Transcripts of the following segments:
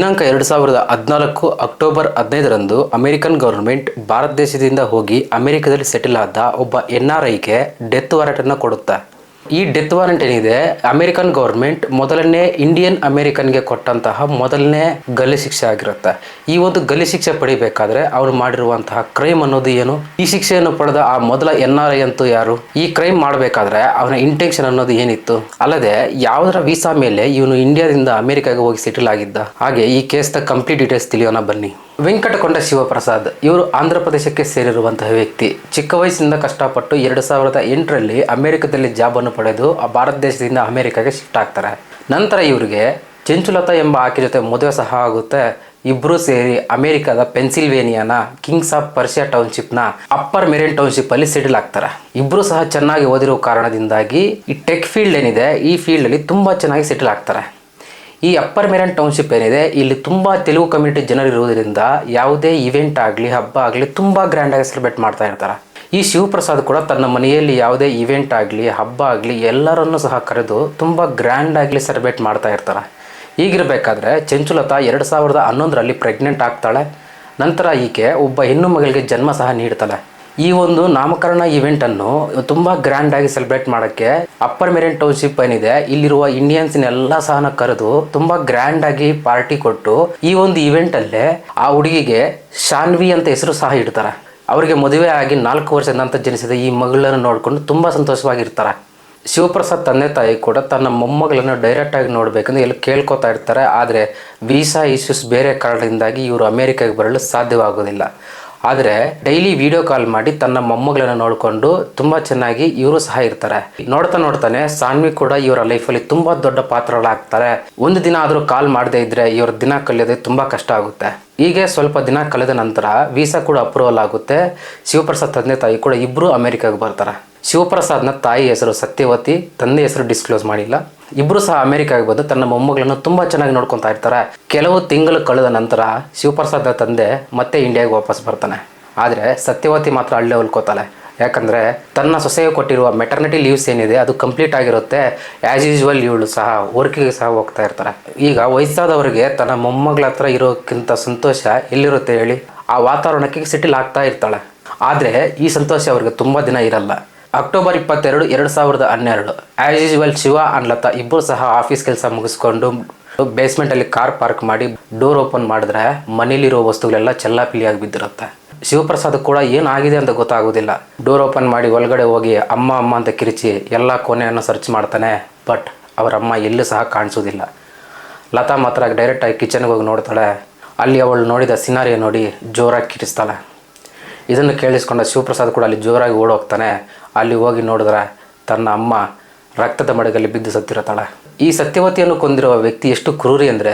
ದಿನಾಂಕ 2014 October 15ರಂದು American government Bharat ದೇಶದಿಂದ ಹೋಗಿ ಅಮೆರಿಕದಲ್ಲಿ ಸೆಟಲ್ ಆದ ಒಬ್ಬ NRIಗೆ ಡೆತ್ ವಾರೆಂಟ್ ಅನ್ನು ಕೊಡುತ್ತೆ. ಈ ಡೆತ್ ವಾರೆಂಟ್ ಏನಿದೆ, ಅಮೆರಿಕನ್ ಗವರ್ಮೆಂಟ್ ಮೊದಲನೇ ಇಂಡಿಯನ್ ಅಮೆರಿಕನ್ಗೆ ಕೊಟ್ಟಂತಹ ಮೊದಲನೇ ಗಲ್ಲು ಶಿಕ್ಷೆ ಆಗಿರುತ್ತೆ. ಈ ಒಂದು ಗಲ್ಲು ಶಿಕ್ಷೆ ಪಡಿಬೇಕಾದ್ರೆ ಅವ್ರು ಮಾಡಿರುವಂತಹ ಕ್ರೈಮ್ ಅನ್ನೋದು ಏನು, ಈ ಶಿಕ್ಷೆಯನ್ನು ಪಡೆದ ಆ ಮೊದಲ NRI ಅಂತೂ ಯಾರು, ಈ ಕ್ರೈಮ್ ಮಾಡಬೇಕಾದ್ರೆ ಅವನ ಇಂಟೆನ್ಷನ್ ಅನ್ನೋದು ಏನಿತ್ತು, ಅಲ್ಲದೆ ಯಾವುದರ ವೀಸಾ ಮೇಲೆ ಇವನು ಇಂಡಿಯಾದಿಂದ ಅಮೆರಿಕಾಗೆ ಹೋಗಿ ಸೆಟಲ್ ಆಗಿದ್ದ, ಹಾಗೆ ಈ ಕೇಸ್ನ ಕಂಪ್ಲೀಟ್ ಡೀಟೇಲ್ಸ್ ತಿಳಿಯೋಣ ಬನ್ನಿ. ವೆಂಕಟಕೊಂಡ ಶಿವಪ್ರಸಾದ್ ಇವರು ಆಂಧ್ರ ಪ್ರದೇಶಕ್ಕೆ ಸೇರಿರುವಂತಹ ವ್ಯಕ್ತಿ. ಚಿಕ್ಕ ವಯಸ್ಸಿನಿಂದ ಕಷ್ಟಪಟ್ಟು 2008ರಲ್ಲಿ ಅಮೆರಿಕದಲ್ಲಿ ಜಾಬ್ ಅನ್ನು ಪಡೆದು ಭಾರತ ದೇಶದಿಂದ ಅಮೆರಿಕಾಗೆ ಶಿಫ್ಟ್ ಆಗ್ತಾರೆ. ನಂತರ ಇವರಿಗೆ ಚೆಂಚುಲತಾ ಎಂಬ ಆಕೆ ಜೊತೆ ಮದುವೆ ಸಹ ಆಗುತ್ತೆ. ಇಬ್ಬರು ಸೇರಿ ಅಮೆರಿಕದ ಪೆನ್ಸಿಲ್ವೇನಿಯಾನ ಕಿಂಗ್ಸ್ ಆಫ್ ಪರ್ಷಿಯಾ ಟೌನ್ಶಿಪ್ನ ಅಪ್ಪರ್ ಮೆರಿನ್ ಟೌನ್ಶಿಪ್ ಅಲ್ಲಿ ಸೆಟಲ್ ಆಗ್ತಾರೆ. ಇಬ್ಬರು ಸಹ ಚೆನ್ನಾಗಿ ಓದಿರುವ ಕಾರಣದಿಂದಾಗಿ ಈ ಟೆಕ್ ಫೀಲ್ಡ್ ಏನಿದೆ, ಈ ಫೀಲ್ಡ್ ಅಲ್ಲಿ ತುಂಬಾ ಚೆನ್ನಾಗಿ ಸೆಟಲ್ ಆಗ್ತಾರೆ. ಈ ಅಪ್ಪರ್ ಮೆರಿನ್ ಟೌನ್ಶಿಪ್ ಏನಿದೆ, ಇಲ್ಲಿ ತುಂಬ ತೆಲುಗು ಕಮ್ಯುನಿಟಿ ಜನರು ಇರುವುದರಿಂದ ಯಾವುದೇ ಇವೆಂಟ್ ಆಗಲಿ ಹಬ್ಬ ಆಗಲಿ ತುಂಬ ಗ್ರ್ಯಾಂಡಾಗಿ ಸೆಲೆಬ್ರೇಟ್ ಮಾಡ್ತಾ ಇರ್ತಾರೆ. ಈ ಶಿವಪ್ರಸಾದ್ ಕೂಡ ತನ್ನ ಮನೆಯಲ್ಲಿ ಯಾವುದೇ ಇವೆಂಟ್ ಆಗಲಿ ಹಬ್ಬ ಆಗಲಿ ಎಲ್ಲರನ್ನೂ ಸಹ ಕರೆದು ತುಂಬ ಗ್ರ್ಯಾಂಡಾಗಿ ಸೆಲೆಬ್ರೇಟ್ ಮಾಡ್ತಾ ಇರ್ತಾರೆ. ಹೀಗಿರಬೇಕಾದ್ರೆ ಚೆಂಚುಲತಾ 2011ರಲ್ಲಿ ಪ್ರೆಗ್ನೆಂಟ್ ಆಗ್ತಾಳೆ. ನಂತರ ಈಕೆ ಒಬ್ಬ ಹೆಣ್ಣು ಮಗಳಿಗೆ ಜನ್ಮ ಸಹ ನೀಡ್ತಾಳೆ. ಈ ಒಂದು ನಾಮಕರಣ ಇವೆಂಟನ್ನು ತುಂಬ ಗ್ರ್ಯಾಂಡಾಗಿ ಸೆಲೆಬ್ರೇಟ್ ಮಾಡೋಕ್ಕೆ ಅಪ್ಪರ್ ಮೆರಿನ್ ಟೌನ್ಶಿಪ್ ಏನಿದೆ, ಇಲ್ಲಿರುವ ಇಂಡಿಯನ್ಸ್ನೆಲ್ಲ ಸಹ ಕರೆದು ತುಂಬ ಗ್ರ್ಯಾಂಡಾಗಿ ಪಾರ್ಟಿ ಕೊಟ್ಟು ಈ ಒಂದು ಇವೆಂಟಲ್ಲೇ ಆ ಹುಡುಗಿಗೆ ಶಾನ್ವಿ ಅಂತ ಹೆಸರು ಸಹ ಇಡ್ತಾರೆ. ಅವರಿಗೆ ಮದುವೆ ಆಗಿ 4 ವರ್ಷದ ನಂತರ ಜನಿಸಿದ ಈ ಮಗಳನ್ನು ನೋಡಿಕೊಂಡು ತುಂಬ ಸಂತೋಷವಾಗಿರ್ತಾರೆ. ಶಿವಪ್ರಸಾದ್ ತಂದೆ ತಾಯಿ ಕೂಡ ತನ್ನ ಮೊಮ್ಮಗಳನ್ನು ಡೈರೆಕ್ಟಾಗಿ ನೋಡಬೇಕಂದ್ರೆ ಎಲ್ಲಿ ಕೇಳ್ಕೊತಾ ಇರ್ತಾರೆ. ಆದರೆ ವೀಸಾ ಇಶ್ಯೂಸ್ ಬೇರೆ ಕಾರಣದಿಂದಾಗಿ ಇವರು ಅಮೆರಿಕಾಗೆ ಬರಲು ಸಾಧ್ಯವಾಗೋದಿಲ್ಲ. ಆದರೆ ಡೈಲಿ ವಿಡಿಯೋ ಕಾಲ್ ಮಾಡಿ ತನ್ನ ಮೊಮ್ಮಗಳನ್ನು ನೋಡಿಕೊಂಡು ತುಂಬ ಚೆನ್ನಾಗಿ ಇವರು ಸಹ ಇರ್ತಾರೆ. ನೋಡ್ತಾನೆ ಸಾನ್ವಿ ಕೂಡ ಇವರ ಲೈಫಲ್ಲಿ ತುಂಬ ದೊಡ್ಡ ಪಾತ್ರಗಳಾಗ್ತಾರೆ. ಒಂದು ದಿನ ಆದರೂ ಕಾಲ್ ಮಾಡದೇ ಇದ್ರೆ ಇವರ ದಿನ ಕಲಿಯೋದೇ ತುಂಬ ಕಷ್ಟ ಆಗುತ್ತೆ. ಹೀಗೆ ಸ್ವಲ್ಪ ದಿನ ಕಳೆದ ನಂತರ ವೀಸಾ ಕೂಡ ಅಪ್ರೂವಲ್ ಆಗುತ್ತೆ. ಶಿವಪ್ರಸಾದ್ ತಂದೆ ತಾಯಿ ಕೂಡ ಇಬ್ಬರು ಅಮೆರಿಕಾಗೆ ಬರ್ತಾರೆ. ಶಿವಪ್ರಸಾದ್ನ ತಾಯಿ ಹೆಸರು ಸತ್ಯವತಿ, ತಂದೆ ಹೆಸರು ಡಿಸ್ಕ್ಲೋಸ್ ಮಾಡಿಲ್ಲ. ಇಬ್ಬರು ಸಹ ಅಮೆರಿಕಾಗೆ ಬಂದು ತನ್ನ ಮೊಮ್ಮಗಳನ್ನು ತುಂಬ ಚೆನ್ನಾಗಿ ನೋಡ್ಕೊತಾ ಇರ್ತಾರೆ. ಕೆಲವು ತಿಂಗಳು ಕಳೆದ ನಂತರ ಶಿವಪ್ರಸಾದ್ನ ತಂದೆ ಮತ್ತೆ ಇಂಡಿಯಾಗೆ ವಾಪಸ್ ಬರ್ತಾನೆ. ಆದರೆ ಸತ್ಯವತಿ ಮಾತ್ರ ಅಲ್ಲೇ ಉಳ್ಕೋತಾಳೆ. ಯಾಕಂದರೆ ತನ್ನ ಸೊಸೆಗೆ ಕೊಟ್ಟಿರುವ ಮೆಟರ್ನಿಟಿ ಲೀವ್ಸ್ ಏನಿದೆ ಅದು ಕಂಪ್ಲೀಟ್ ಆಗಿರುತ್ತೆ. ಆ್ಯಸ್ ಯೂಶ್ವಲ್ ಇವಳು ಸಹ ವರ್ಕಿಗೆ ಸಹ ಹೋಗ್ತಾ ಇರ್ತಾರೆ. ಈಗ ವಯಸ್ಸಾದವರಿಗೆ ತನ್ನ ಮೊಮ್ಮಗಳ ಹತ್ರ ಇರೋಕ್ಕಿಂತ ಸಂತೋಷ ಎಲ್ಲಿರುತ್ತೆ ಹೇಳಿ, ಆ ವಾತಾವರಣಕ್ಕೆ ಸೆಟಲ್ ಆಗ್ತಾ ಇರ್ತಾಳೆ. ಆದರೆ ಈ ಸಂತೋಷ ಅವ್ರಿಗೆ ತುಂಬ ದಿನ ಇರಲ್ಲ. October 22, 2012 as usual Shiva and Lata ಇಬ್ಬರು ಸಹ ಆಫೀಸ್ ಕೆಲಸ ಮುಗಿಸ್ಕೊಂಡು ಬೇಸ್ಮೆಂಟಲ್ಲಿ ಕಾರ್ ಪಾರ್ಕ್ ಮಾಡಿ ಡೋರ್ ಓಪನ್ ಮಾಡಿದ್ರೆ ಮನೇಲಿರೋ ವಸ್ತುಗಳೆಲ್ಲ ಚೆಲ್ಲಾಪಿಲಿಯಾಗಿ ಬಿದ್ದಿರುತ್ತೆ. ಶಿವಪ್ರಸಾದ್ ಕೂಡ ಏನಾಗಿದೆ ಅಂತ ಗೊತ್ತಾಗೋದಿಲ್ಲ. ಡೋರ್ ಓಪನ್ ಮಾಡಿ ಒಳಗಡೆ ಹೋಗಿ ಅಮ್ಮ ಅಂತ ಕಿರಿಚಿ ಎಲ್ಲ ಕೊನೆಯನ್ನು ಸರ್ಚ್ ಮಾಡ್ತಾನೆ. ಬಟ್ ಅವರ ಅಮ್ಮ ಎಲ್ಲೂ ಸಹ ಕಾಣಿಸೋದಿಲ್ಲ. ಲತಾ ಮಾತ್ರ ಡೈರೆಕ್ಟಾಗಿ ಕಿಚನ್ಗೆ ಹೋಗಿ ನೋಡ್ತಾಳೆ. ಅಲ್ಲಿ ಅವಳು ನೋಡಿದ ಸಿನಾರಿಯೋ ನೋಡಿ ಜೋರಾಗಿ ಕಿರಿಸ್ತಾಳೆ. ಇದನ್ನು ಕೇಳಿಸ್ಕೊಂಡ ಶಿವಪ್ರಸಾದ್ ಕೂಡ ಅಲ್ಲಿ ಜೋರಾಗಿ ಓಡೋಗ್ತಾನೆ. ಅಲ್ಲಿ ಹೋಗಿ ನೋಡಿದ್ರೆ ತನ್ನ ಅಮ್ಮ ರಕ್ತದ ಮಡಗಲ್ಲಿ ಬಿದ್ದು ಸತ್ತಿರುತ್ತಾಳೆ. ಈ ಸತ್ಯವತಿಯನ್ನು ಕೊಂದಿರುವ ವ್ಯಕ್ತಿ ಎಷ್ಟು ಕ್ರೂರಿ ಅಂದರೆ,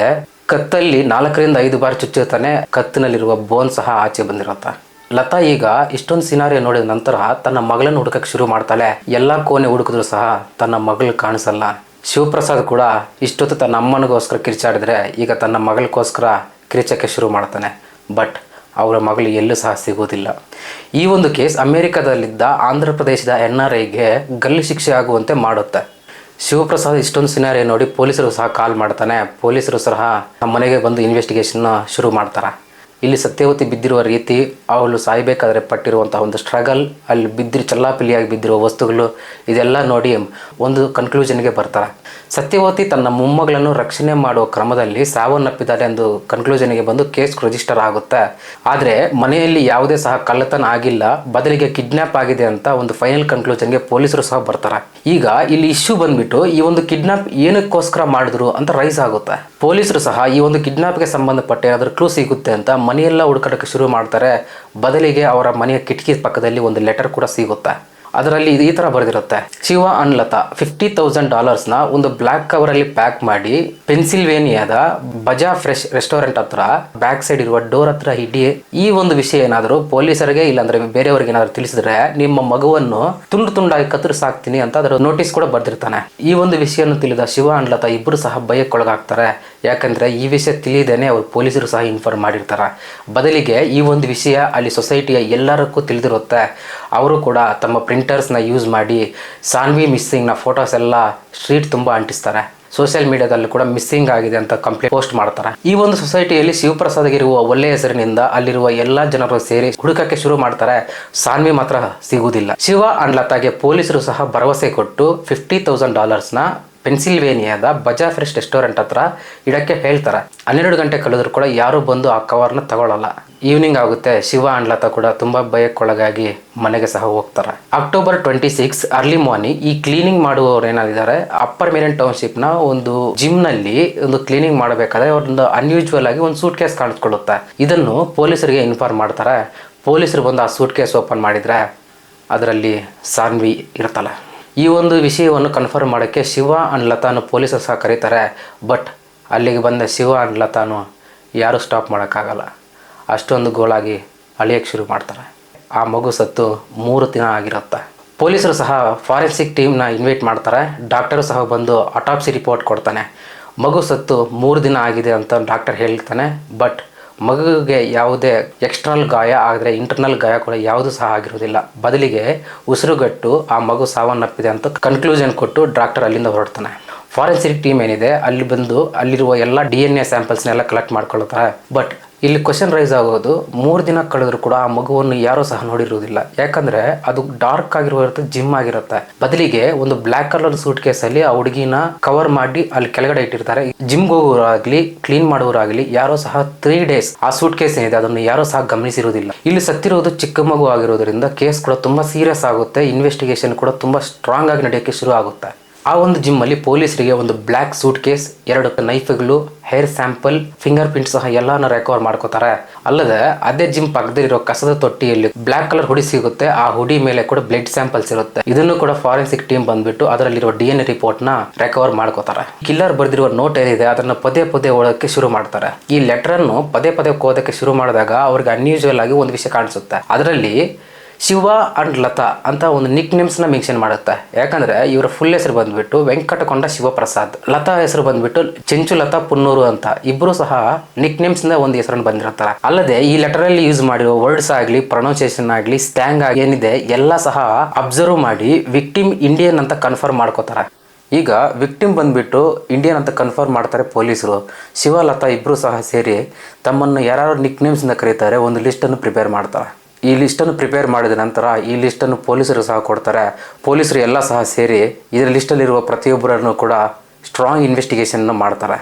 ಕತ್ತಲ್ಲಿ 4 ರಿಂದ 5 ಬಾರಿ ಚುಚ್ಚಿರ್ತಾನೆ. ಕತ್ತಿನಲ್ಲಿರುವ ಬೋನ್ ಸಹ ಆಚೆ ಬಂದಿರುತ್ತೆ. ಲತಾ ಈಗ ಇಷ್ಟೊಂದು ಸಿನಾರಿಯೋ ನೋಡಿದ ನಂತರ ತನ್ನ ಮಗಳನ್ನು ಹುಡುಕಕ್ಕೆ ಶುರು ಮಾಡ್ತಾಳೆ. ಎಲ್ಲ ಕೋಣೆ ಹುಡುಕಿದ್ರು ಸಹ ತನ್ನ ಮಗಳು ಕಾಣಿಸಲ್ಲ. ಶಿವಪ್ರಸಾದ್ ಕೂಡ ಇಷ್ಟೊತ್ತು ತನ್ನ ಅಮ್ಮನಿಗೋಸ್ಕರ ಕಿರ್ಚಾಡಿದ್ರೆ ಈಗ ತನ್ನ ಮಗಳಿಗೋಸ್ಕರ ಕಿರ್ಚಕ್ಕೆ ಶುರು ಮಾಡ್ತಾನೆ. ಬಟ್ ಅವರ ಮಗಳು ಎಲ್ಲೂ ಸಹ ಸಿಗೋದಿಲ್ಲ. ಈ ಒಂದು ಕೇಸ್ ಅಮೆರಿಕದಲ್ಲಿದ್ದ ಆಂಧ್ರ ಪ್ರದೇಶದ NRIಗೆ ಗಲ್ಲು ಶಿಕ್ಷೆ ಆಗುವಂತೆ ಮಾಡುತ್ತೆ. ಶಿವಪ್ರಸಾದ್ ಇಷ್ಟೊಂದು ಸಿನಾರಿಯೋ ನೋಡಿ ಪೊಲೀಸರು ಸಹ ಕಾಲ್ ಮಾಡ್ತಾನೆ. ಪೊಲೀಸರು ಸಹ ನಮ್ಮ ಮನೆಗೆ ಬಂದು ಇನ್ವೆಸ್ಟಿಗೇಷನ್ ಶುರು ಮಾಡ್ತಾರೆ. ಇಲ್ಲಿ ಸತ್ಯವತಿ ಬಿದ್ದಿರುವ ರೀತಿ, ಅವಳು ಸಾಯಬೇಕಾದ್ರೆ ಪಟ್ಟಿರುವಂತಹ ಒಂದು ಸ್ಟ್ರಗಲ್, ಅಲ್ಲಿ ಚೆಲ್ಲಾಪಿಲ್ಲಿಯಾಗಿ ಬಿದ್ದಿರುವ ವಸ್ತುಗಳು, ಇದೆಲ್ಲ ನೋಡಿ ಒಂದು ಕನ್ಕ್ಲೂಷನ್ಗೆ ಬರ್ತಾರೆ. ಸತ್ಯವತಿ ತನ್ನ ಮೊಮ್ಮಗಳನ್ನು ರಕ್ಷಣೆ ಮಾಡುವ ಕ್ರಮದಲ್ಲಿ ಸಾವನ್ನಪ್ಪಿದ್ದಾರೆ ಎಂದು ಕನ್ಕ್ಲೂಷನ್ಗೆ ಬಂದು ಕೇಸ್ ರಿಜಿಸ್ಟರ್ ಆಗುತ್ತೆ. ಆದರೆ ಮನೆಯಲ್ಲಿ ಯಾವುದೇ ಸಹ ಕಳ್ಳತನ ಆಗಿಲ್ಲ, ಬದಲಿಗೆ ಕಿಡ್ನ್ಯಾಪ್ ಆಗಿದೆ ಅಂತ ಒಂದು ಫೈನಲ್ ಕನ್ಕ್ಲೂಷನ್ಗೆ ಪೊಲೀಸರು ಸಹ ಬರ್ತಾರೆ. ಈಗ ಇಲ್ಲಿ ಇಶ್ಯೂ ಬಂದ್ಬಿಟ್ಟು ಈ ಒಂದು ಕಿಡ್ನಾಪ್ ಏನಕ್ಕೋಸ್ಕರ ಮಾಡಿದ್ರು ಅಂತ ರೈಸ್ ಆಗುತ್ತೆ. ಪೊಲೀಸರು ಸಹ ಈ ಒಂದು ಕಿಡ್ನಾಪ್ಗೆ ಸಂಬಂಧಪಟ್ಟ ಏನಾದರೂ ಕ್ಲೂ ಸಿಗುತ್ತೆ ಅಂತ ಮನೆಯೆಲ್ಲ ಹುಡುಕಾಟಕ್ಕೆ ಶುರು ಮಾಡ್ತಾರೆ. ಬದಲಿಗೆ ಅವರ ಮನೆಯ ಕಿಟಕಿ ಪಕ್ಕದಲ್ಲಿ ಒಂದು ಲೆಟರ್ ಕೂಡ ಸಿಗುತ್ತೆ. ಅದರಲ್ಲಿ ಈ ಥರ ಬರೆದಿರುತ್ತೆ: ಶಿವ ಅಂಡ್ ಲತಾ $50,000ನ ಒಂದು ಬ್ಲ್ಯಾಕ್ ಕವರಲ್ಲಿ ಪ್ಯಾಕ್ ಮಾಡಿ ಪೆನ್ಸಿಲ್ವೇನಿಯಾದ ಬಜಾ ಫ್ರೆಶ್ ರೆಸ್ಟೋರೆಂಟ್ ಹತ್ರ ಬ್ಯಾಕ್ ಸೈಡ್ ಇರುವ ಡೋರ್ ಹತ್ರ ಇಡಿ. ಈ ಒಂದು ವಿಷಯ ಏನಾದರೂ ಪೊಲೀಸರಿಗೆ ಇಲ್ಲಾಂದ್ರೆ ಬೇರೆಯವ್ರಿಗೆ ಏನಾದರೂ ತಿಳಿಸಿದ್ರೆ ನಿಮ್ಮ ಮಗುವನ್ನು ತುಂಡಾಗಿ ಕತ್ತರಿಸಾಕ್ತೀನಿ ಅಂತ ಅದರ ನೋಟಿಸ್ ಕೂಡ ಬರ್ದಿರ್ತಾನೆ. ಈ ಒಂದು ವಿಷಯವನ್ನು ತಿಳಿದ ಶಿವ ಅಂಡ್ ಲತಾ ಇಬ್ಬರು ಸಹ ಭಯಕ್ಕೊಳಗಾಗ್ತಾರೆ. ಯಾಕಂದ್ರೆ ಈ ವಿಷಯ ತಿಳಿದೇನೆ ಅವ್ರು ಪೊಲೀಸರು ಸಹ ಇನ್ಫಾರ್ಮ್ ಮಾಡಿರ್ತಾರೆ. ಬದಲಿಗೆ ಈ ಒಂದು ವಿಷಯ ಅಲ್ಲಿ ಸೊಸೈಟಿಯ ಎಲ್ಲರಿಗೂ ತಿಳಿದಿರುತ್ತೆ. ಅವರು ಕೂಡ ತಮ್ಮ ಪ್ರಿಂಟರ್ಸ್ನ ಯೂಸ್ ಮಾಡಿ ಸಾನ್ವಿ ಮಿಸ್ಸಿಂಗ್ನ ಫೋಟೋಸ್ ಎಲ್ಲ ಸ್ಟ್ರೀಟ್ ತುಂಬ ಅಂಟಿಸ್ತಾರೆ. ಸೋಷಿಯಲ್ ಮೀಡಿಯಾದಲ್ಲಿ ಕೂಡ ಮಿಸ್ಸಿಂಗ್ ಆಗಿದೆ ಅಂತ ಕಂಪ್ಲೇಂಟ್ ಪೋಸ್ಟ್ ಮಾಡ್ತಾರೆ. ಈ ಒಂದು ಸೊಸೈಟಿಯಲ್ಲಿ ಶಿವಪ್ರಸಾದ್ಗೆ ಇರುವ ಒಳ್ಳೆಯ ಹೆಸರಿನಿಂದ ಅಲ್ಲಿರುವ ಎಲ್ಲಾ ಜನರು ಸೇರಿ ಹುಡುಕಕ್ಕೆ ಶುರು ಮಾಡ್ತಾರೆ. ಸಾನ್ವಿ ಮಾತ್ರ ಸಿಗುವುದಿಲ್ಲ. ಶಿವ ಅಂಡ್ ಲತಾಗೆ ಪೊಲೀಸರು ಸಹ ಭರವಸೆ ಕೊಟ್ಟು $50,000 ಪೆನ್ಸಿಲ್ವೇನಿಯಾದ ಬಜಾ ಫ್ರೆಶ್ ರೆಸ್ಟೋರೆಂಟ್ ಹತ್ರ ಇಡಕ್ಕೆ ಹೇಳ್ತಾರೆ. 12 ಗಂಟೆ ಕಳೆದ್ರು ಕೂಡ ಯಾರು ಬಂದು ಆ ಕವರ್ನ ತಗೊಳ್ಳಲ್ಲ. ಈವ್ನಿಂಗ್ ಆಗುತ್ತೆ. ಶಿವ ಅಂಡ್ ಲತಾ ಕೂಡ ತುಂಬಾ ಭಯಕ್ಕೊಳಗಾಗಿ ಮನೆಗೆ ಸಹ ಹೋಗ್ತಾರೆ. ಅಕ್ಟೋಬರ್ 26 ಅರ್ಲಿ ಮಾರ್ನಿಂಗ್ ಈ ಕ್ಲೀನಿಂಗ್ ಮಾಡುವವರು ಏನಾಗಿದ್ದಾರೆ, ಅಪ್ಪರ್ ಮೇರಿನ್ ಟೌನ್ಶಿಪ್ ನ ಒಂದು ಜಿಮ್ ನಲ್ಲಿ ಒಂದು ಕ್ಲೀನಿಂಗ್ ಮಾಡಬೇಕಾದ್ರೆ ಒಂದು ಅನ್ಯೂಜುವಲ್ ಆಗಿ ಒಂದು ಸೂಟ್ ಕೇಸ್ ಕಾಣಿಸ್ಕೊಳ್ಳುತ್ತೆ. ಇದನ್ನು ಪೊಲೀಸರಿಗೆ ಇನ್ಫಾರ್ಮ್ ಮಾಡ್ತಾರೆ. ಪೊಲೀಸರು ಬಂದು ಆ ಸೂಟ್ ಕೇಸ್ ಓಪನ್ ಮಾಡಿದ್ರೆ ಅದರಲ್ಲಿ ಸಾನ್ವಿ ಇರ್ತಾಳೆ. ಈ ಒಂದು ವಿಷಯವನ್ನು ಕನ್ಫರ್ಮ್ ಮಾಡೋಕ್ಕೆ ಶಿವ ಅಂಡ್ ಲತಾನು ಪೊಲೀಸರು ಸಹ ಕರೀತಾರೆ. ಬಟ್ ಅಲ್ಲಿಗೆ ಬಂದ ಶಿವ ಅಂಡ್ ಲತಾನು ಯಾರೂ ಸ್ಟಾಪ್ ಮಾಡೋಕ್ಕಾಗಲ್ಲ. ಅಷ್ಟೊಂದು ಗೋಳಾಗಿ ಅಳಿಯೋಕ್ಕೆ ಶುರು ಮಾಡ್ತಾರೆ. ಆ ಮಗು ಸತ್ತು 3 ದಿನ ಆಗಿರುತ್ತೆ. ಪೊಲೀಸರು ಸಹ ಫಾರೆನ್ಸಿಕ್ ಟೀಮ್ನ ಇನ್ವೈಟ್ ಮಾಡ್ತಾರೆ. ಡಾಕ್ಟರು ಸಹ ಬಂದು ಅಟಾಪ್ಸಿ ರಿಪೋರ್ಟ್ ಕೊಡ್ತಾನೆ. ಮಗು ಸತ್ತು 3 ದಿನ ಆಗಿದೆ ಅಂತ ಡಾಕ್ಟರ್ ಹೇಳ್ತಾನೆ. ಬಟ್ ಮಗುವಿಗೆ ಯಾವುದೇ ಎಕ್ಸ್ಟರ್ನಲ್ ಗಾಯ ಆದರೆ ಇಂಟರ್ನಲ್ ಗಾಯ ಕೂಡ ಯಾವುದೂ ಸಹ ಆಗಿರೋದಿಲ್ಲ. ಬದಲಿಗೆ ಉಸಿರುಗಟ್ಟು ಆ ಮಗು ಸಾವನ್ನಪ್ಪಿದೆ ಅಂತ ಕನ್ಕ್ಲೂಷನ್ ಕೊಟ್ಟು ಡಾಕ್ಟರ್ ಅಲ್ಲಿಂದ ಹೊರಡ್ತಾನೆ. ಫಾರೆನ್ಸಿಕ್ ಟೀಮ್ ಏನಿದೆ ಅಲ್ಲಿ ಬಂದು ಅಲ್ಲಿರುವ ಎಲ್ಲ DNA ಸ್ಯಾಂಪಲ್ಸ್ನೆಲ್ಲ ಕಲೆಕ್ಟ್ ಮಾಡ್ಕೊಳ್ತಾರೆ. ಬಟ್ ಇಲ್ಲಿ ಕ್ವಶನ್ ರೈಸ್ ಆಗೋದು, 3 ದಿನ ಕಳೆದ್ರು ಕೂಡ ಆ ಮಗುವನ್ನು ಯಾರೂ ಸಹ ನೋಡಿರುವುದಿಲ್ಲ. ಯಾಕಂದ್ರೆ ಅದು ಡಾರ್ಕ್ ಆಗಿರುತ್ತೆ, ಜಿಮ್ ಆಗಿರುತ್ತೆ. ಬದಲಿಗೆ ಒಂದು ಬ್ಲ್ಯಾಕ್ ಕಲರ್ ಸೂಟ್ ಕೇಸಲ್ಲಿ ಆ ಹುಡುಗಿನ ಕವರ್ ಮಾಡಿ ಅಲ್ಲಿ ಕೆಳಗಡೆ ಇಟ್ಟಿರ್ತಾರೆ. ಜಿಮ್ಗೆ ಹೋಗೋರಾಗ್ಲಿ ಕ್ಲೀನ್ ಮಾಡೋರಾಗ್ಲಿ ಯಾರೋ ಸಹ 3 days ಆ ಸೂಟ್ ಕೇಸ್ ಏನಿದೆ ಅದನ್ನು ಯಾರೋ ಸಹ ಗಮನಿಸಿರುವುದಿಲ್ಲ. ಇಲ್ಲಿ ಸತ್ತಿರೋದು ಚಿಕ್ಕ ಮಗು ಆಗಿರೋದ್ರಿಂದ ಕೇಸ್ ಕೂಡ ತುಂಬಾ ಸೀರಿಯಸ್ ಆಗುತ್ತೆ. ಇನ್ವೆಸ್ಟಿಗೇಷನ್ ಕೂಡ ತುಂಬಾ ಸ್ಟ್ರಾಂಗ್ ಆಗಿ ನಡೆಯೋಕ್ಕೆ ಶುರು ಆಗುತ್ತೆ. ಆ ಒಂದು ಜಿಮ್ ಅಲ್ಲಿ ಪೊಲೀಸರಿಗೆ ಒಂದು ಬ್ಲ್ಯಾಕ್ ಸೂಟ್ ಕೇಸ್, 2 ನೈಫ್ಗಳು, ಹೇರ್ ಸ್ಯಾಂಪಲ್, ಫಿಂಗರ್ ಪ್ರಿಂಟ್ ಸಹ ಎಲ್ಲಾನು ರಿಕವರ್ ಮಾಡ್ಕೋತಾರೆ. ಅಲ್ಲದೆ ಅದೇ ಜಿಮ್ ಪಕ್ಕದಲ್ಲಿರೋ ಕಸದ ತೊಟ್ಟಿಯಲ್ಲಿ ಬ್ಲ್ಯಾಕ್ ಕಲರ್ ಹುಡಿ ಸಿಗುತ್ತೆ. ಆ ಹುಡಿ ಮೇಲೆ ಕೂಡ ಬ್ಲಡ್ ಸ್ಯಾಂಪಲ್ಸ್ ಇರುತ್ತೆ. ಇದನ್ನು ಕೂಡ ಫಾರೆನ್ಸಿಕ್ ಟೀಮ್ ಬಂದ್ಬಿಟ್ಟು ಅದರಲ್ಲಿರುವ DNA ರಿಪೋರ್ಟ್ ನ ರಿಕವರ್ ಮಾಡ್ಕೋತಾರೆ. ಕಿಲ್ಲರ್ ಬರೆದಿರುವ ನೋಟ್ ಏನಿದೆ ಅದನ್ನ ಪದೇ ಓದೋಕೆ ಶುರು ಮಾಡ್ತಾರೆ. ಈ ಲೆಟರ್ ಅನ್ನು ಪದೇ ಓದೋಕೆ ಶುರು ಮಾಡಿದಾಗ ಅವ್ರಿಗೆ ಅನ್ಯೂಜುವಲ್ ಆಗಿ ಒಂದು ವಿಷಯ ಕಾಣಿಸುತ್ತೆ. ಅದರಲ್ಲಿ ಶಿವ ಅಂಡ್ ಲತಾ ಅಂತ ಒಂದು ನಿಕ್ ನೇಮ್ಸ್ ನ ಮೆನ್ಷನ್ ಮಾಡುತ್ತೆ. ಯಾಕಂದ್ರೆ ಇವರ ಫುಲ್ ಹೆಸರು ಬಂದ್ಬಿಟ್ಟು ವೆಂಕಟಕೊಂಡ ಶಿವಪ್ರಸಾದ್, ಲತಾ ಹೆಸರು ಬಂದ್ಬಿಟ್ಟು ಚೆಂಚುಲತಾ ಪುನ್ನೂರು ಅಂತ. ಇಬ್ರು ಸಹ ನಿಕ್ ನೇಮ್ಸ್ ಇಂದ ಒಂದು ಹೆಸರನ್ನು ಬಂದಿರ್ತಾರೆ. ಅಲ್ಲದೆ ಈ ಲೆಟರ್ ಅಲ್ಲಿ ಯೂಸ್ ಮಾಡಿರೋ ವರ್ಡ್ಸ್ ಆಗ್ಲಿ, ಪ್ರೊನೌನ್ಸಿಯೇಷನ್ ಆಗ್ಲಿ, ಸ್ಟ್ಯಾಂಗ್ ಆಗಿ ಏನಿದೆ ಎಲ್ಲ ಸಹ ಅಬ್ಸರ್ವ್ ಮಾಡಿ ವಿಕ್ಟಿಮ್ ಇಂಡಿಯನ್ ಅಂತ ಕನ್ಫರ್ಮ್ ಮಾಡ್ಕೋತಾರೆ. ಈಗ ವಿಕ್ಟಿಮ್ ಬಂದ್ಬಿಟ್ಟು ಇಂಡಿಯನ್ ಅಂತ ಕನ್ಫರ್ಮ್ ಮಾಡ್ತಾರೆ ಪೊಲೀಸರು. ಶಿವ ಲತಾ ಇಬ್ರು ಸಹ ಸೇರಿ ತಮ್ಮನ್ನು ಯಾರು ನಿಕ್ ನೇಮ್ಸ್ ಇಂದ ಕರೀತಾರೆ ಒಂದು ಲಿಸ್ಟ್ ಅನ್ನು ಪ್ರಿಪೇರ್ ಮಾಡ್ತಾರೆ. ಈ ಲಿಸ್ಟನ್ನು ಪ್ರಿಪೇರ್ ಮಾಡಿದ ನಂತರ ಈ ಲಿಸ್ಟನ್ನು ಪೊಲೀಸರು ಸಹ ಕೊಡ್ತಾರೆ. ಪೊಲೀಸರು ಎಲ್ಲ ಸಹ ಸೇರಿ ಇದರ ಲಿಸ್ಟಲ್ಲಿರುವ ಪ್ರತಿಯೊಬ್ಬರನ್ನು ಕೂಡ ಸ್ಟ್ರಾಂಗ್ ಇನ್ವೆಸ್ಟಿಗೇಷನ್ ಮಾಡ್ತಾರೆ.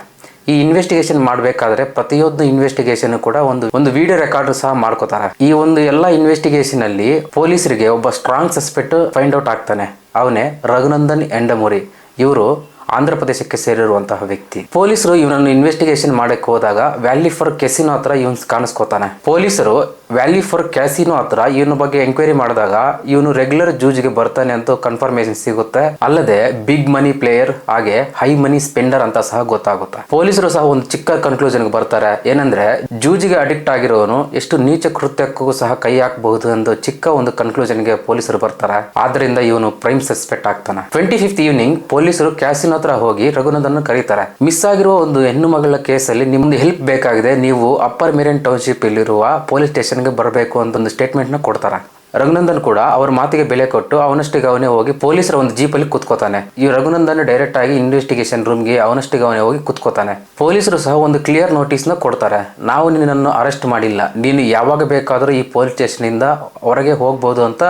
ಈ ಇನ್ವೆಸ್ಟಿಗೇಷನ್ ಮಾಡಬೇಕಾದ್ರೆ ಪ್ರತಿಯೊಂದು ಇನ್ವೆಸ್ಟಿಗೇಷನ್ ಕೂಡ ಒಂದು ವಿಡಿಯೋ ರೆಕಾರ್ಡ್ ಸಹ ಮಾಡ್ಕೋತಾರೆ. ಈ ಒಂದು ಎಲ್ಲ ಇನ್ವೆಸ್ಟಿಗೇಷನ್ ಅಲ್ಲಿ ಪೊಲೀಸರಿಗೆ ಒಬ್ಬ ಸ್ಟ್ರಾಂಗ್ ಸಸ್ಪೆಕ್ಟ್ ಫೈಂಡ್ ಔಟ್ ಆಗ್ತಾನೆ. ಅವನೇ ರಘುನಂದನ್ ಎಂಡಮುರಿ. ಇವರು ಆಂಧ್ರ ಪ್ರದೇಶಕ್ಕೆ ಸೇರಿರುವಂತಹ ವ್ಯಕ್ತಿ. ಪೊಲೀಸರು ಇವನನ್ನು ಇನ್ವೆಸ್ಟಿಗೇಷನ್ ಮಾಡಕ್ಕೆ ಹೋದಾಗ ವ್ಯಾಲಿ ಫಾರ್ ಕೆಸಿನೋ ಹತ್ರ ಇವನ್ ಕಾಣಿಸ್ಕೋತಾನೆ. ಪೊಲೀಸರು ವ್ಯಾಲಿ ಫಾರ್ ಕ್ಯಾಸಿನೋ ಹತ್ರ ಇವನ ಬಗ್ಗೆ ಎಂಕ್ವೈರಿ ಮಾಡಿದಾಗ ಇವನು ರೆಗ್ಯುಲರ್ ಜೂಜ್ಗೆ ಬರ್ತಾನೆ ಅಂತ ಕನ್ಫರ್ಮೇಶನ್ ಸಿಗುತ್ತೆ. ಅಲ್ಲದೆ ಬಿಗ್ ಮನಿ ಪ್ಲೇಯರ್ ಹಾಗೆ ಹೈ ಮನಿ ಸ್ಪೆಂಡರ್ ಅಂತ ಸಹ ಗೊತ್ತಾಗುತ್ತೆ. ಪೊಲೀಸರು ಸಹ ಒಂದು ಚಿಕ್ಕ ಕನ್ಕ್ಲೂಷನ್ ಬರ್ತಾರೆ. ಏನಂದ್ರೆ ಜೂಜಿಗೆ ಅಡಿಕ್ಟ್ ಆಗಿರೋನು ಎಷ್ಟು ನೀಚ ಕೃತ್ಯಕ್ಕೂ ಸಹ ಕೈ ಹಾಕಬಹುದು ಎಂದು ಚಿಕ್ಕ ಒಂದು ಕನ್ಕ್ಲೂಷನ್ಗೆ ಪೊಲೀಸರು ಬರ್ತಾರೆ. ಆದ್ರಿಂದ ಇವನು ಪ್ರೈಮ್ ಸಸ್ಪೆಕ್ಟ್ ಆಗ್ತಾನೆ. 25th ಈವ್ನಿಂಗ್ ಪೊಲೀಸರು ಕ್ಯಾಸಿನೋ ಹತ್ರ ಹೋಗಿ ರಘುನಂದನ್ ಕರೀತಾರೆ. ಮಿಸ್ ಆಗಿರುವ ಒಂದು ಹೆಣ್ಣು ಮಗಳ ಕೇಸಲ್ಲಿ ನಿಮ್ದು ಹೆಲ್ಪ್ ಬೇಕಾಗಿದೆ, ನೀವು ಅಪ್ಪರ್ ಮೇರಿನ್ ಟೌನ್ಶಿಪ್ ಇಲ್ಲಿರುವ ಪೊಲೀಸ್ ಸ್ಟೇಷನ್ಗೆ ಬರಬೇಕು ಅಂತ ಒಂದು ಸ್ಟೇಟ್ಮೆಂಟ್ ನ ಕೊಡ್ತಾರೆ. ರಘುನಂದನ್ ಕೂಡ ಅವ್ರ ಮಾತಿಗೆ ಬೆಲೆ ಕೊಟ್ಟು ಅವನಷ್ಟಿಗೆ ಅವನೇ ಹೋಗಿ ಪೊಲೀಸರ ಒಂದು ಜೀಪಲ್ಲಿ ಕುತ್ಕೋತಾನೆ. ಈ ರಘುನಂದನ್ ಡೈರೆಕ್ಟ್ ಆಗಿ ಇನ್ವೆಸ್ಟಿಗೇಷನ್ ರೂಮ್ಗೆ ಅವನಷ್ಟಿಗೆ ಅವನೇ ಹೋಗಿ ಕುತ್ಕೋತಾನೆ. ಪೊಲೀಸರು ಸಹ ಒಂದು ಕ್ಲಿಯರ್ ನೋಟಿಸ್ ನ ಕೊಡ್ತಾರೆ. ನಾವು ನಿನ್ನನ್ನು ಅರೆಸ್ಟ್ ಮಾಡಿಲ್ಲ, ನೀನು ಯಾವಾಗ ಬೇಕಾದರೂ ಈ ಪೊಲೀಸ್ ಸ್ಟೇಷನ್ ಇಂದ ಹೊರಗೆ ಹೋಗ್ಬಹುದು ಅಂತ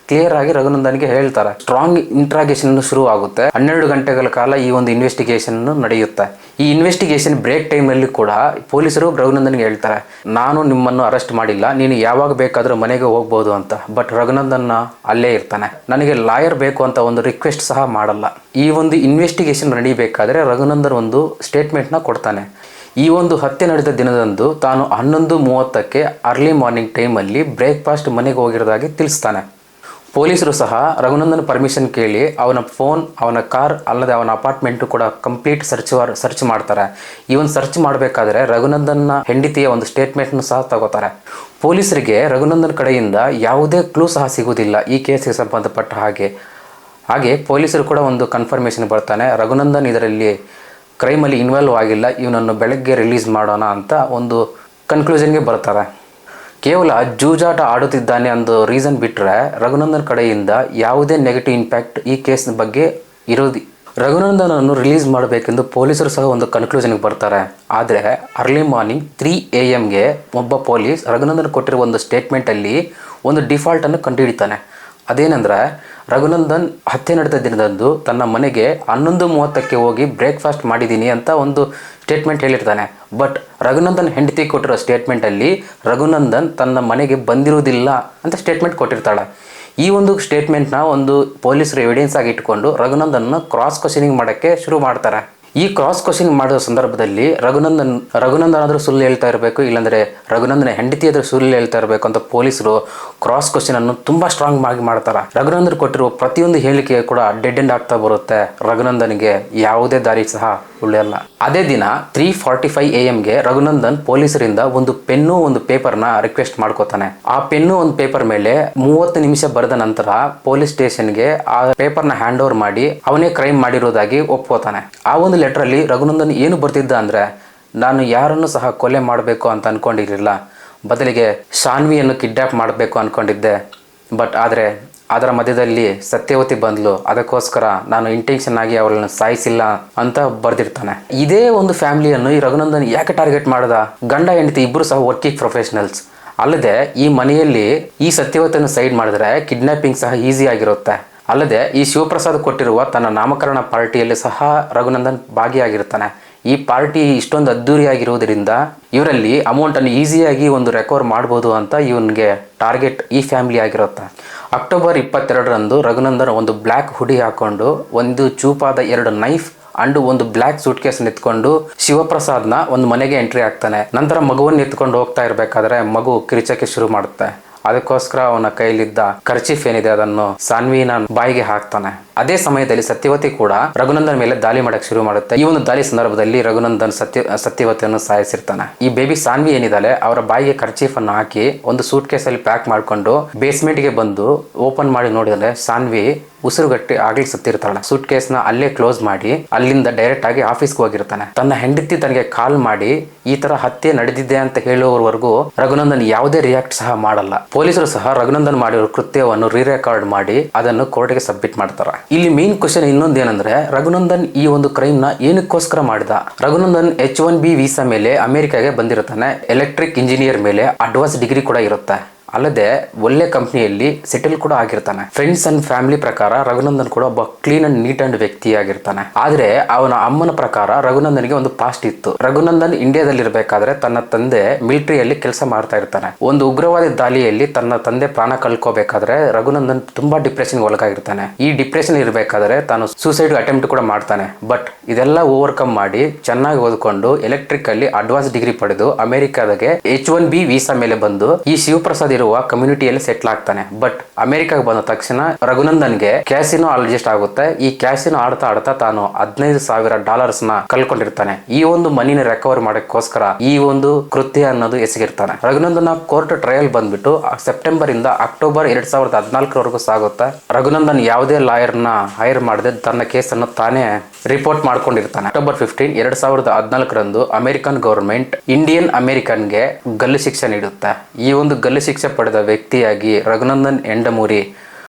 ಕ್ಲಿಯರ್ ಆಗಿ ರಘುನಂದನ್ಗೆ ಹೇಳ್ತಾರೆ. ಸ್ಟ್ರಾಂಗ್ ಇಂಟ್ರಾಗೇಷನ್ ಶುರು ಆಗುತ್ತೆ. 12 ಗಂಟೆಗಳ ಕಾಲ ಈ ಒಂದು ಇನ್ವೆಸ್ಟಿಗೇಷನ್ ನಡೆಯುತ್ತೆ. ಈ ಇನ್ವೆಸ್ಟಿಗೇಷನ್ ಬ್ರೇಕ್ ಟೈಮ್ ಅಲ್ಲಿ ಕೂಡ ಪೊಲೀಸರು ರಘುನಂದನ್ಗೆ ಹೇಳ್ತಾರೆ, ನಾನು ನಿಮ್ಮನ್ನು ಅರೆಸ್ಟ್ ಮಾಡಿಲ್ಲ, ನೀನು ಯಾವಾಗ ಬೇಕಾದ್ರೂ ಮನೆಗೆ ಹೋಗ್ಬಹುದು ಅಂತ. ಬಟ್ ರಘುನಂದನ್ ಅಲ್ಲೇ ಇರ್ತಾನೆ. ನನಗೆ ಲಾಯರ್ ಬೇಕು ಅಂತ ಒಂದು ರಿಕ್ವೆಸ್ಟ್ ಸಹ ಮಾಡಲ್ಲ. ಈ ಒಂದು ಇನ್ವೆಸ್ಟಿಗೇಷನ್ ನಡೀಬೇಕಾದ್ರೆ ರಘುನಂದನ್ ಒಂದು ಸ್ಟೇಟ್ಮೆಂಟ್ ನ ಕೊಡ್ತಾನೆ. ಈ ಒಂದು ಹತ್ಯೆ ನಡೆದ ದಿನದಂದು ತಾನು 11:30ಕ್ಕೆ ಅರ್ಲಿ ಮಾರ್ನಿಂಗ್ ಟೈಮ್ ಅಲ್ಲಿ ಬ್ರೇಕ್ಫಾಸ್ಟ್ ಮನೆಗೆ ಹೋಗಿರೋದಾಗಿ ತಿಳಿಸ್ತಾನೆ. ಪೊಲೀಸರು ಸಹ ರಘುನಂದನ್ ಪರ್ಮಿಷನ್ ಕೇಳಿ ಅವನ ಫೋನ್, ಅವನ ಕಾರ್ ಅಲ್ಲದೆ ಅವನ ಅಪಾರ್ಟ್ಮೆಂಟ್ ಕೂಡ ಕಂಪ್ಲೀಟ್ ಸರ್ಚ್ ಮಾಡ್ತಾರೆ. ಇವನ್ ಸರ್ಚ್ ಮಾಡಬೇಕಾದ್ರೆ ರಘುನಂದನ್ನ ಹೆಂಡತಿಯ ಒಂದು ಸ್ಟೇಟ್ಮೆಂಟ್ ಸಹ ತಗೋತಾರೆ. ಪೊಲೀಸರಿಗೆ ರಘುನಂದನ್ ಕಡೆಯಿಂದ ಯಾವುದೇ ಕ್ಲೂ ಸಹ ಸಿಗುವುದಿಲ್ಲ ಈ ಕೇಸ್ಗೆ ಸಂಬಂಧಪಟ್ಟ ಹಾಗೆ ಪೊಲೀಸರು ಕೂಡ ಒಂದು ಕನ್ಫರ್ಮೇಷನ್ ಬರ್ತಾನೆ, ರಘುನಂದನ್ ಇದರಲ್ಲಿ ಕ್ರೈಮಲ್ಲಿ ಇನ್ವಾಲ್ವ್ ಆಗಿಲ್ಲ, ಇವನನ್ನು ಬೆಳಗ್ಗೆ ರಿಲೀಸ್ ಮಾಡೋಣ ಅಂತ ಒಂದು ಕನ್ಕ್ಲೂಷನ್ಗೆ ಬರ್ತಾರೆ. ಕೇವಲ ಜೂಜಾಟ ಆಡುತ್ತಿದ್ದಾನೆ ಅನ್ನೋ ರೀಸನ್ ಬಿಟ್ಟರೆ ರಘುನಂದನ್ ಕಡೆಯಿಂದ ಯಾವುದೇ ನೆಗೆಟಿವ್ ಇಂಪ್ಯಾಕ್ಟ್ ಈ ಕೇಸ್ ಬಗ್ಗೆ ಇರೋದು. ರಘುನಂದನನ್ನು ರಿಲೀಸ್ ಮಾಡಬೇಕೆಂದು ಪೊಲೀಸರು ಸಹ ಒಂದು ಕನ್ಕ್ಲೂಷನ್ಗೆ ಬರ್ತಾರೆ. ಆದರೆ ಅರ್ಲಿ ಮಾರ್ನಿಂಗ್ 3 AM ಒಬ್ಬ ಪೊಲೀಸ್ ರಘುನಂದನ್ ಕೊಟ್ಟಿರುವ ಒಂದು ಸ್ಟೇಟ್ಮೆಂಟಲ್ಲಿ ಒಂದು ಡಿಫಾಲ್ಟನ್ನು ಕಂಡುಹಿಡಿತಾನೆ. ಅದೇನೆಂದರೆ, ರಘುನಂದನ್ ಹತ್ಯೆ ನಡೆದ ದಿನದಂದು ತನ್ನ ಮನೆಗೆ 11:30ಕ್ಕೆ ಹೋಗಿ ಬ್ರೇಕ್ಫಾಸ್ಟ್ ಮಾಡಿದ್ದೀನಿ ಅಂತ ಒಂದು ಸ್ಟೇಟ್ಮೆಂಟ್ ಹೇಳಿರ್ತಾನೆ. ಬಟ್ ರಘುನಂದನ್ ಹೆಂಡತಿ ಕೊಟ್ಟಿರೋ ಸ್ಟೇಟ್ಮೆಂಟಲ್ಲಿ ರಘುನಂದನ್ ತನ್ನ ಮನೆಗೆ ಬಂದಿರುವುದಿಲ್ಲ ಅಂತ ಸ್ಟೇಟ್ಮೆಂಟ್ ಕೊಟ್ಟಿರ್ತಾಳೆ. ಈ ಒಂದು ಸ್ಟೇಟ್ಮೆಂಟ್ನ ಒಂದು ಪೊಲೀಸರು ಎವಿಡೆನ್ಸ್ ಆಗಿ ಇಟ್ಕೊಂಡು ರಘುನಂದನ್ನ ಕ್ರಾಸ್ ಕ್ವಶನಿಂಗ್ ಮಾಡೋಕ್ಕೆ ಶುರು ಮಾಡ್ತಾರೆ. ಈ ಕ್ರಾಸ್ ಕ್ವಶನಿಂಗ್ ಮಾಡೋ ಸಂದರ್ಭದಲ್ಲಿ ರಘುನಂದನ್ ಆದರೂ ಸುಳ್ಳು ಹೇಳ್ತಾ ಇರಬೇಕು, ಇಲ್ಲಾಂದರೆ ರಘುನಂದನ ಹೆಂಡತಿ ಆದರೂ ಸುಳ್ಳು ಹೇಳ್ತಾ ಇರಬೇಕು ಅಂತ ಪೊಲೀಸರು ಕ್ರಾಸ್ ಕ್ವಶನ್ ಅನ್ನು ತುಂಬಾ ಸ್ಟ್ರಾಂಗ್ ಆಗಿ ಮಾಡ್ತಾರೆ. ರಘುನಂದನ್ ಕೊಟ್ಟಿರುವ ಪ್ರತಿಯೊಂದು ಹೇಳಿಕೆ ಕೂಡ ಡೆಡ್ ಎಂಡ್ ಆಗ್ತಾ ಬರುತ್ತೆ. ರಘುನಂದನ್ಗೆ ಯಾವುದೇ ದಾರಿ ಸಹ ಉಳಿಯಲ್ಲ. ಅದೇ ದಿನ 3:45 AM ರಘುನಂದನ್ ಪೊಲೀಸರಿಂದ ಒಂದು ಪೆನ್ನು ಒಂದು ಪೇಪರ್ನ ರಿಕ್ವೆಸ್ಟ್ ಮಾಡ್ಕೋತಾನೆ. ಆ ಪೆನ್ನು ಒಂದು ಪೇಪರ್ ಮೇಲೆ 30 ನಿಮಿಷ ಬರೆದ ನಂತರ ಪೊಲೀಸ್ ಸ್ಟೇಷನ್ಗೆ ಆ ಪೇಪರ್ನ ಹ್ಯಾಂಡ್ ಓವರ್ ಮಾಡಿ ಅವನೇ ಕ್ರೈಮ್ ಮಾಡಿರೋದಾಗಿ ಒಪ್ಕೋತಾನೆ. ಆ ಒಂದು ಲೆಟರ್ ಅಲ್ಲಿ ರಘುನಂದನ್ ಏನು ಬರ್ತಿದ್ದ ಅಂದ್ರೆ, ನಾನು ಯಾರನ್ನು ಸಹ ಕೊಲೆ ಮಾಡಬೇಕು ಅಂತ ಅನ್ಕೊಂಡಿರಲಿಲ್ಲ, ಬದಲಿಗೆ ಶಾನ್ವಿಯನ್ನು ಕಿಡ್ನಾಪ್ ಮಾಡಬೇಕು ಅನ್ಕೊಂಡಿದ್ದೆ. ಬಟ್ ಆದರೆ ಅದರ ಮಧ್ಯದಲ್ಲಿ ಸತ್ಯವತಿ ಬಂದ್ಲು, ಅದಕ್ಕೋಸ್ಕರ ನಾನು ಇಂಟೆನ್ಷನ್ ಆಗಿ ಅವಳನ್ನು ಸಾಯಿಸಿಲ್ಲ ಅಂತ ಬರ್ದಿರ್ತಾನೆ. ಇದೇ ಒಂದು ಫ್ಯಾಮಿಲಿಯನ್ನು ಈ ರಘುನಂದನ್ ಯಾಕೆ ಟಾರ್ಗೆಟ್ ಮಾಡ್ದ? ಗಂಡ ಹೆಂಡತಿ ಇಬ್ಬರು ಸಹ ವರ್ಕಿಂಗ್ ಪ್ರೊಫೆಷನಲ್ಸ್. ಅಲ್ಲದೆ ಈ ಮನೆಯಲ್ಲಿ ಈ ಸತ್ಯವತಿಯನ್ನು ಸೈಡ್ ಮಾಡಿದ್ರೆ ಕಿಡ್ನಾಪಿಂಗ್ ಸಹ ಈಸಿ ಆಗಿರುತ್ತೆ. ಅಲ್ಲದೆ ಈ ಶಿವಪ್ರಸಾದ್ ಕೊಟ್ಟಿರುವ ತನ್ನ ನಾಮಕರಣ ಪಾರ್ಟಿಯಲ್ಲಿ ಸಹ ರಘುನಂದನ್ ಭಾಗಿಯಾಗಿರ್ತಾನೆ. ಈ ಪಾರ್ಟಿ ಇಷ್ಟೊಂದು ಅದ್ದೂರಿಯಾಗಿರುವುದರಿಂದ ಇವರಲ್ಲಿ ಅಮೌಂಟನ್ನು ಈಸಿಯಾಗಿ ಒಂದು ರೆಕವರ್ ಮಾಡ್ಬೋದು ಅಂತ ಇವನಿಗೆ ಟಾರ್ಗೆಟ್ ಈ ಫ್ಯಾಮಿಲಿ ಆಗಿರುತ್ತೆ. ಅಕ್ಟೋಬರ್ 22ರಂದು ರಘುನಂದನ್ ಒಂದು ಬ್ಲ್ಯಾಕ್ ಹುಡಿ ಹಾಕೊಂಡು, ಒಂದು ಚೂಪಾದ 2 ನೈಫ್ ಅಂಡ್ ಒಂದು ಬ್ಲ್ಯಾಕ್ ಸೂಟ್ ಕೇಸ್ ಎತ್ಕೊಂಡು ಶಿವಪ್ರಸಾದ್ನ ಒಂದು ಮನೆಗೆ ಎಂಟ್ರಿ ಆಗ್ತಾನೆ. ನಂತರ ಮಗುವನ್ನು ಎತ್ಕೊಂಡು ಹೋಗ್ತಾ ಇರಬೇಕಾದ್ರೆ ಮಗು ಕಿರಿಚಕ್ಕೆ ಶುರು ಮಾಡುತ್ತೆ. ಅದಕ್ಕೋಸ್ಕರ ಅವನ ಕೈಲಿದ್ದ ಕರ್ಚೀಫ್ ಏನಿದೆ ಅದನ್ನು ಸಾನ್ವಿನ ಬಾಯಿಗೆ ಹಾಕ್ತಾನೆ. ಅದೇ ಸಮಯದಲ್ಲಿ ಸತ್ಯವತಿ ಕೂಡ ರಘುನಂದನ್ ಮೇಲೆ ದಾಳಿ ಮಾಡಕ್ಕೆ ಶುರು ಮಾಡುತ್ತೆ. ಈ ಒಂದು ದಾಳಿ ಸಂದರ್ಭದಲ್ಲಿ ರಘುನಂದನ್ ಸತ್ಯವತಿಯನ್ನು ಸಾಯಿಸಿರ್ತಾನೆ. ಈ ಬೇಬಿ ಸಾನ್ವಿ ಏನಿದ್ದಾಳೆ ಅವರ ಬಾಯಿಗೆ ಕರ್ಚೀಫ್ ಅನ್ನು ಹಾಕಿ ಒಂದು ಸೂಟ್ ಕೇಸಲ್ಲಿ ಪ್ಯಾಕ್ ಮಾಡಿಕೊಂಡು ಬೇಸ್ಮೆಂಟ್ಗೆ ಬಂದು ಓಪನ್ ಮಾಡಿ ನೋಡಿದರೆ ಸಾನ್ವಿ ಉಸಿರುಗಟ್ಟಿ ಆಗ್ಲಿ ಸತ್ತಿರ್ತಾಳೆ. ಸೂಟ್ ಕೇಸ್ನ ಅಲ್ಲೇ ಕ್ಲೋಸ್ ಮಾಡಿ ಅಲ್ಲಿಂದ ಡೈರೆಕ್ಟ್ ಆಗಿ ಆಫೀಸ್ಗೆ ಹೋಗಿರ್ತಾನೆ. ತನ್ನ ಹೆಂಡತಿ ತನಗೆ ಕಾಲ್ ಮಾಡಿ ಈ ತರ ಹತ್ಯೆ ನಡೆದಿದೆ ಅಂತ ಹೇಳುವವರೆಗೂ ರಘುನಂದನ್ ಯಾವುದೇ ರಿಯಾಕ್ಟ್ ಸಹ ಮಾಡಲ್ಲ. ಪೊಲೀಸರು ಸಹ ರಘುನಂದನ್ ಮಾಡಿರೋ ಕೃತ್ಯವನ್ನು ರೆಕಾರ್ಡ್ ಮಾಡಿ ಅದನ್ನು ಕೋರ್ಟ್ಗೆ ಸಬ್ಮಿಟ್ ಮಾಡ್ತಾರೆ. ಇಲ್ಲಿ ಮೇನ್ ಕ್ವಶನ್ ಇನ್ನೊಂದೇನೆಂದ್ರೆ, ರಘುನಂದನ್ ಈ ಒಂದು ಕ್ರೈಮ್ ನ ಏನಕ್ಕೋಸ್ಕರ ಮಾಡಿದ? ರಘುನಂದನ್ H1B ವೀಸಾ ಮೇಲೆ ಅಮೆರಿಕಾಗೆ ಬಂದಿರುತ್ತಾನೆ. ಎಲೆಕ್ಟ್ರಿಕ್ ಇಂಜಿನಿಯರ್ ಮೇಲೆ ಅಡ್ವಾನ್ಸ್ ಡಿಗ್ರಿ ಕೂಡ ಇರುತ್ತೆ. ಅಲ್ಲದೆ ಒಳ್ಳೆ ಕಂಪ್ನಿಯಲ್ಲಿ ಸೆಟಲ್ ಕೂಡ ಆಗಿರ್ತಾನೆ. ಫ್ರೆಂಡ್ಸ್ ಅಂಡ್ ಫ್ಯಾಮಿಲಿ ಪ್ರಕಾರ ರಘುನಂದನ್ ಕೂಡ ಒಬ್ಬ ಕ್ಲೀನ್ ಅಂಡ್ ನೀಟ್ ಅಂಡ್ ವ್ಯಕ್ತಿಯಾಗಿರ್ತಾನೆ. ಆದ್ರೆ ಅವನ ಅಮ್ಮನ ಪ್ರಕಾರ ರಘುನಂದನ್ಗೆ ಒಂದು ಪಾಸ್ಟ್ ಇತ್ತು. ರಘುನಂದನ್ ಇಂಡಿಯಾದಲ್ಲಿ ಇರಬೇಕಾದ್ರೆ ತನ್ನ ತಂದೆ ಮಿಲಿಟರಿಯಲ್ಲಿ ಕೆಲಸ ಮಾಡ್ತಾ ಇರ್ತಾನೆ. ಒಂದು ಉಗ್ರವಾದ ದಾಳಿಯಲ್ಲಿ ತನ್ನ ತಂದೆ ಪ್ರಾಣ ಕಳ್ಕೋಬೇಕಾದ್ರೆ ರಘುನಂದನ್ ತುಂಬಾ ಡಿಪ್ರೆಷನ್ಗೆ ಒಳಗಾಗಿರ್ತಾನೆ. ಈ ಡಿಪ್ರೆಷನ್ ಇರಬೇಕಾದ್ರೆ ತಾನು ಸೂಸೈಡ್ ಅಟೆಂಪ್ಟ್ ಕೂಡ ಮಾಡ್ತಾನೆ. ಬಟ್ ಇದೆಲ್ಲ ಓವರ್ಕಮ್ ಮಾಡಿ ಚೆನ್ನಾಗಿ ಓದ್ಕೊಂಡು ಎಲೆಕ್ಟ್ರಿಕ್ ಅಲ್ಲಿ ಅಡ್ವಾನ್ಸ್ ಡಿಗ್ರಿ ಪಡೆದು ಅಮೆರಿಕಾದಾಗೆ H1B ವೀಸಾ ಮೇಲೆ ಬಂದು ಈ ಶಿವಪ್ರಸಾದ್ ಕಮ್ಯುನಿಟಿಯಲ್ಲಿ ಸೆಟ್ಲ್ ಆಗ್ತಾನೆ. ಬಟ್ ಅಮೆರಿಕಾಗೆ ಬಂದ ತಕ್ಷಣ ರಘುನಂದನ್ಗೆ ಕ್ಯಾಸಿನೋ ಅಡ್ಜಸ್ಟ್ ಆಗುತ್ತೆ. ಈ ಕ್ಯಾಸಿನೋ ಆಡ್ತಾ ತಾನು $15,000 ಕಳ್ಕೊಂಡಿರ್ತಾನೆ. ಈ ಒಂದು ಮನಿನ ರಿಕವರ್ ಮಾಡಕ್ಕೋಸ್ಕರ ಈ ಒಂದು ಕೃತ್ಯ ಅನ್ನೋದು ಎಸಗಿರ್ತಾನೆ. ರಘುನಂದನ್ ಕೋರ್ಟ್ ಟ್ರಯಲ್ ಬಂದ್ಬಿಟ್ಟು ಸೆಪ್ಟೆಂಬರ್ ಇಂದ ಅಕ್ಟೋಬರ್ 2014 ಸಾಗುತ್ತೆ. ರಘುನಂದನ್ ಯಾವುದೇ ಲಾಯರ್ನ ಹೈರ್ ಮಾಡದೆ ತನ್ನ ಕೇಸನ್ನು ತಾನೇ ರಿಪೋರ್ಟ್ ಮಾಡ್ಕೊಂಡಿರ್ತಾನೆ. ಅಕ್ಟೋಬರ್ 15, 2014 ಅಮೆರಿಕನ್ ಗವರ್ಮೆಂಟ್ ಇಂಡಿಯನ್ ಅಮೆರಿಕನ್ಗೆ ಗಲ್ಲು ಶಿಕ್ಷೆ ನೀಡುತ್ತೆ. ಈ ಒಂದು ಗಲ್ಲು ಶಿಕ್ಷೆ ಪಡೆದ ವ್ಯಕ್ತಿಯಾಗಿ ರಘುನಂದನ್ ಎಂಡಮೂರಿ